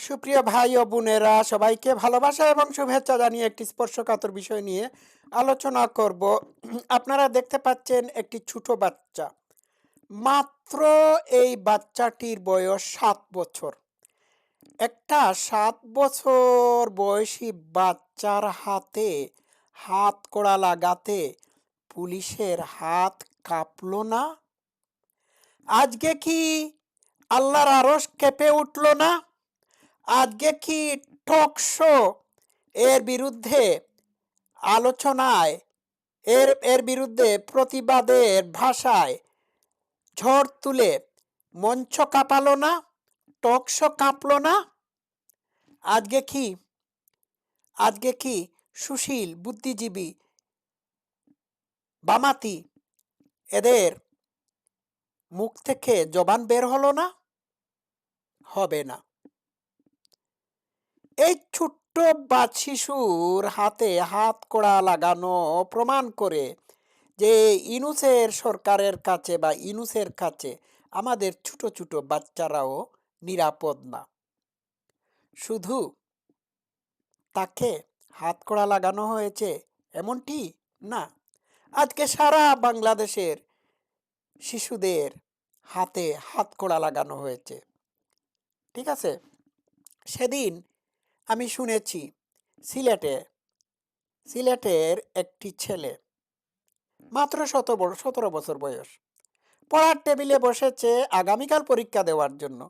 সুপ্রিয় ভাই ও বোনেরা, সবাইকে ভালোবাসা এবং শুভেচ্ছা জানিয়ে একটি স্পর্শকাতর বিষয় নিয়ে আলোচনা করব। আপনারা দেখতে পাচ্ছেন একটি ছোট বাচ্চা। মাত্র এই বাচ্চাটির বয়স 7 বছর। একটা 7 বছর বয়সী বাচ্চার হাতে হাত কড়া লাগাতে পুলিশের হাত কাঁপলো না? আজকে কি আল্লাহর আরশ কেঁপে উঠল না? আজকে কি টক শো এর বিরুদ্ধে আলোচনায় এর বিরুদ্ধে প্রতিবাদের ভাষায় ঝড় তুলে মঞ্চ কাঁপালো না? টক শো কাঁপলো না? আজকে কি সুশীল বুদ্ধিজীবী বামাতি এদের মুখ থেকে জবান বের হলো না? হবে না। এই ছোট্ট শিশুর হাতে হাত কড়া লাগানো প্রমাণ করে যে ইউনূসের সরকারের কাছে বা ইউনূসের কাছে আমাদের ছোট ছোট বাচ্চারাও নিরাপদ না। শুধু তাকে হাত কড়া লাগানো হয়েছে এমনটি না, আজকে সারা বাংলাদেশের শিশুদের হাতে হাত কড়া লাগানো হয়েছে। ঠিক আছে, সেদিন আমি শুনেছি সিলেটের একটি ছেলে, মাত্র 17 বছর বয়স, পড়ার টেবিলে বসেছে আগামীকাল পরীক্ষা দেওয়ার জন্য।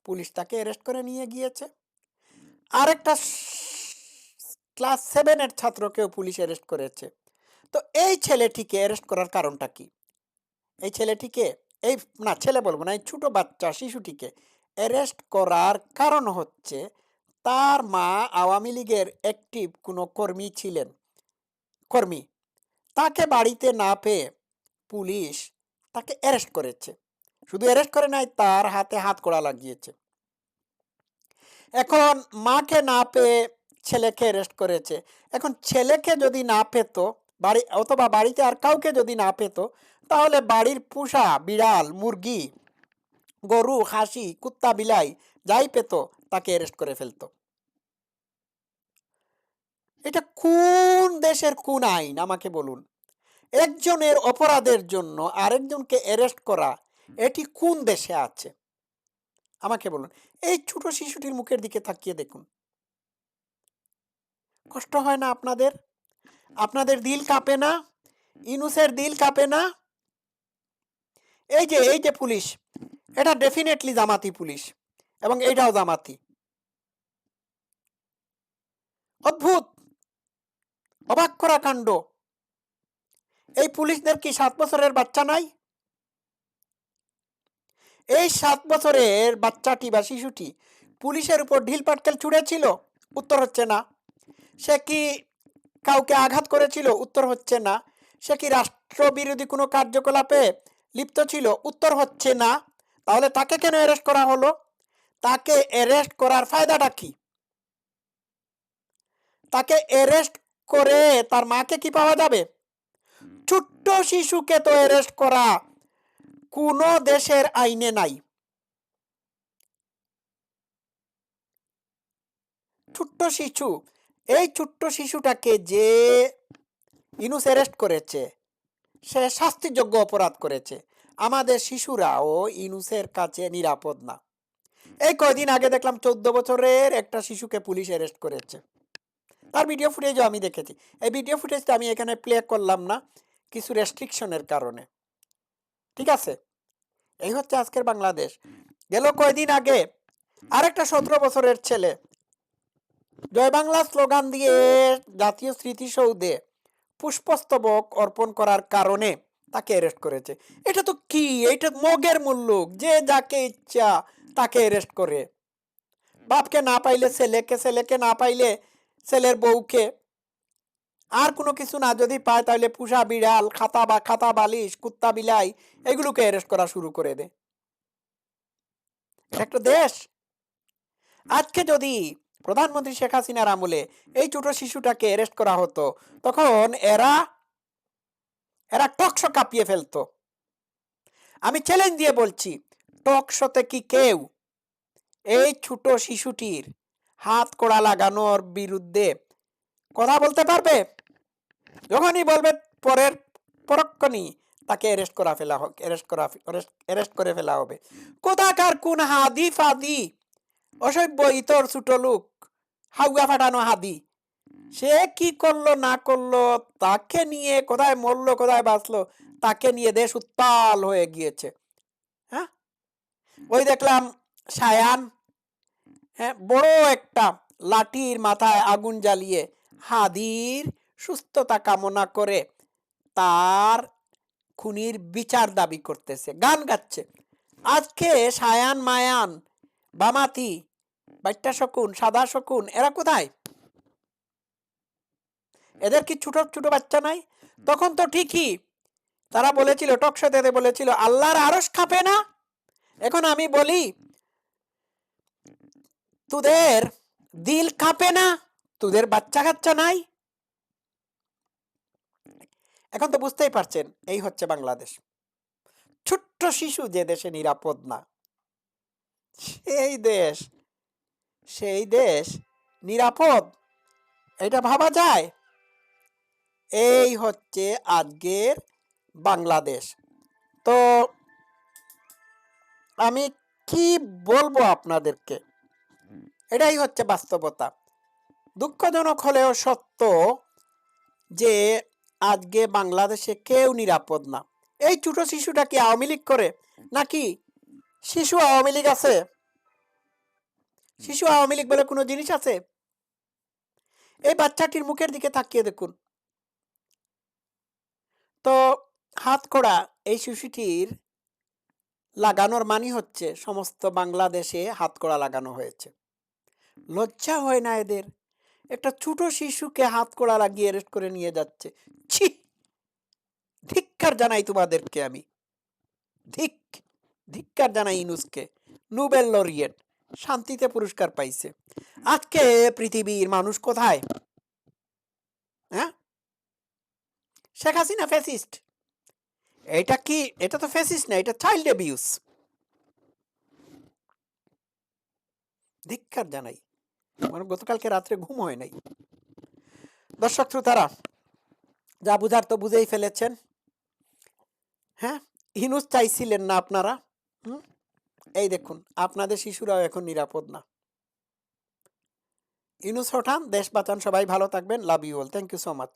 পুলিশ তাকে অ্যারেস্ট করে নিয়ে গিয়েছে। আরেকটা ক্লাস 7-এর ছাত্রকেও পুলিশ অ্যারেস্ট করেছে। তো এই ছেলেটিকে অ্যারেস্ট করার কারণটা কি? এই ছেলেটিকে, এই না ছেলে বলবো না, এই ছোট বাচ্চা শিশুটিকে অ্যারেস্ট করার কারণ হচ্ছে তার মা আওয়ামী লীগের অ্যাক্টিভ কোনো কর্মী। তাকে বাড়িতে না পেয়ে পুলিশ তাকে অ্যারেস্ট করেছে। শুধু অ্যারেস্ট করে নাই, তার হাতে হাত কড়া লাগিয়েছে। এখন মাকে না পেয়ে ছেলেকে অ্যারেস্ট করেছে। এখন ছেলেকে যদি না পেত অথবা বাড়িতে আর কাউকে যদি না পেত, তাহলে বাড়ির পোষা বিড়াল, মুরগি, গরু, হাসি, কুত্তা, বিলাই যাই পেত তাকে অ্যারেস্ট করে ফেলতো। এটা কোন দেশের কোন আইন আমাকে বলুন? একজনের অপরাধের জন্য আরেকজনকে অ্যারেস্ট করা, এটি কোন দেশে আছে আমাকে বলুন? এই ছোট শিশুটির মুখের দিকে তাকিয়ে দেখুন। কষ্ট হয় না আপনাদের? আপনাদের দিল কাঁপে না? ইউনূসের দিল কাঁপে না? এই যে পুলিশ, এটা ডেফিনেটলি জামাতি পুলিশ, এবং এইটাও জামাতি। অদ্ভুত, অবাক করা কাণ্ড। এই পুলিশদের কি 7 বছরের বাচ্চা নাই? এই 7 বছরের বাচ্চাটি বা শিশুটি পুলিশের উপর ঢিল পাটকেল ছুঁড়েছিল? উত্তর হচ্ছে না। সে কি কাউকে আঘাত করেছিল? উত্তর হচ্ছে না। সে কি রাষ্ট্রবিরোধী কোনো কার্যকলাপে লিপ্ত ছিল? উত্তর হচ্ছে না। তাহলে তাকে কেন অ্যারেস্ট করা হলো? তাকে অ্যারেস্ট করার ফায়দাটা কি? তাকে অ্যারেস্ট করে তার মাকে কি পাওয়া যাবে? ছোট্ট শিশুকে তো অ্যারেস্ট করা কোনো দেশের আইনে নাই। ছোট্ট শিশু, এই ছোট্ট শিশুটাকে যে ইউনূস অ্যারেস্ট করেছে, সে শাস্তিযোগ্য অপরাধ করেছে। আমাদের শিশুরাও ইউনূসের কাছে নিরাপদ না। এই কয়দিন আগে দেখলাম 14 বছরের একটা শিশুকে পুলিশ অ্যারেস্ট করেছে। তার ভিডিও ফুটেজও আমি দেখেছি। এই ভিডিও ফুটেজটা আমি এখানে প্লে করলাম না কিছু রেস্ট্রিকশনের কারণে। ঠিক আছে, এই হচ্ছে আজকের বাংলাদেশ। গেল কয়দিন আগে আরেকটা 17 বছরের ছেলে জয় বাংলা স্লোগান দিয়ে জাতীয় স্মৃতিসৌধে পুষ্পস্তবক অর্পণ করার কারণে তাকে অ্যারেস্ট করেছে। এটা তো কি, এটা মগের মুল্লুক, যে যাকে ইচ্ছা তাকে অ্যারেস্ট করে। বাপকে না পাইলে ছেলেকে, ছেলেকে না পাইলে ছেলের বউকে, আর কোনো কিছু না যদি পায় তাহলে পুষা বিড়াল, খাতা বালিশ, কুত্তা বিলাই এগুলোকে অ্যারেস্ট করা শুরু করে দেয়। একটা দেশ। আজকে যদি প্রধানমন্ত্রী শেখ হাসিনার আমলে এই ছোট শিশুটাকে অ্যারেস্ট করা হতো, তখন এরা টকশো কাঁপিয়ে ফেলতো। আমি চ্যালেঞ্জ দিয়ে বলছি, টকশোতে কি কেউ এই ছোট শিশুটির হাত কড়া লাগানোর বিরুদ্ধে কথা বলতে পারবে? যখনই বলবে পরের পরক্ষণই তাকে অ্যারেস্ট করে ফেলা হবে। কোথাকার কোন হাদি ফাদি অসভ্য ইতর ছোট লোক, হাউয়া ফাটানো হাদি, সে কি করলো না করলো, তাকে নিয়ে কোথায় মরলো কোথায় বাঁচলো, তাকে নিয়ে দেশ উত্তাল হয়ে গিয়েছে। হ্যাঁ, ওই দেখলাম সায়ান, হ্যাঁ, বড় একটা লাঠির মাথায় আগুন জ্বালিয়ে হাদির সুস্থতা কামনা করে তার খুনির বিচার দাবি করতেছে, গান গাচ্ছে। আজকে সায়ান মায়ান বামাতি বাইটা শকুন সাদা শকুন এরা কোথায়? এদের কি ছোট ছোট বাচ্চা নাই? তখন তো ঠিকই তারা বলেছিল, টকশোতে বলেছিল আল্লাহর আরশ কাঁপে না। এখন আমি বলি তোদের দিল কাঁপে না? তোদের বাচ্চা কাচ্চা নাই? এখন তো বুঝতেই পারছেন, এই হচ্ছে বাংলাদেশ। ছোট্ট শিশু যে দেশে নিরাপদ না, সেই দেশ নিরাপদ, এটা ভাবা যায়? এই হচ্ছে আজকের বাংলাদেশ। তো আমি কি বলবো আপনাদেরকে, এটাই হচ্ছে বাস্তবতা। দুঃখজনক হলেও সত্য যে আজকে বাংলাদেশে কেউ নিরাপদ না। এই ছোট শিশুটা কি আওয়ামী লীগ করে নাকি? শিশু আওয়ামী লীগ আছে? শিশু আওয়ামী লীগ বলে কোনো জিনিস আছে? এই বাচ্চাটির মুখের দিকে তাকিয়ে দেখুন তো। হাত কড়া এই শিশুটির লাগানোর মানে হচ্ছে সমস্ত বাংলাদেশে হাত কড়া লাগানো হয়েছে। লজ্জা হয় না এদের? একটা ছোট শিশুকে হাত কড়া লাগিয়ে অ্যারেস্ট করে নিয়ে যাচ্ছে। ছি, ধিক্কার জানাই তোমাদেরকে আমি, ধিক্কার জানাই ইউনূসকে। নোবেল লরিয়েট, শান্তিতে পুরস্কার পাইছে। আজকে পৃথিবীর মানুষ কোথায়? হ্যাঁ, শেখ হাসিনা ফ্যাসিস্ট? এটা কি, এটা তো ফ্যাসিস্ট না, এটা চাইল্ড অ্যাবিউজ। ধিক্কার জানাই। মানে গতকালকে রাত্রে ঘুম হয় নাই। দর্শক শ্রোতারা, যা বুঝার তো বুঝেই ফেলেছেন। হ্যাঁ, ইউনূস চাইছিলেন না আপনারা? এই দেখুন, আপনাদের শিশুরাও এখন নিরাপদ না। ইউনূস হঠান, দেশ বাঁচান, সবাই ভালো থাকবেন। Love you all, thank you so much.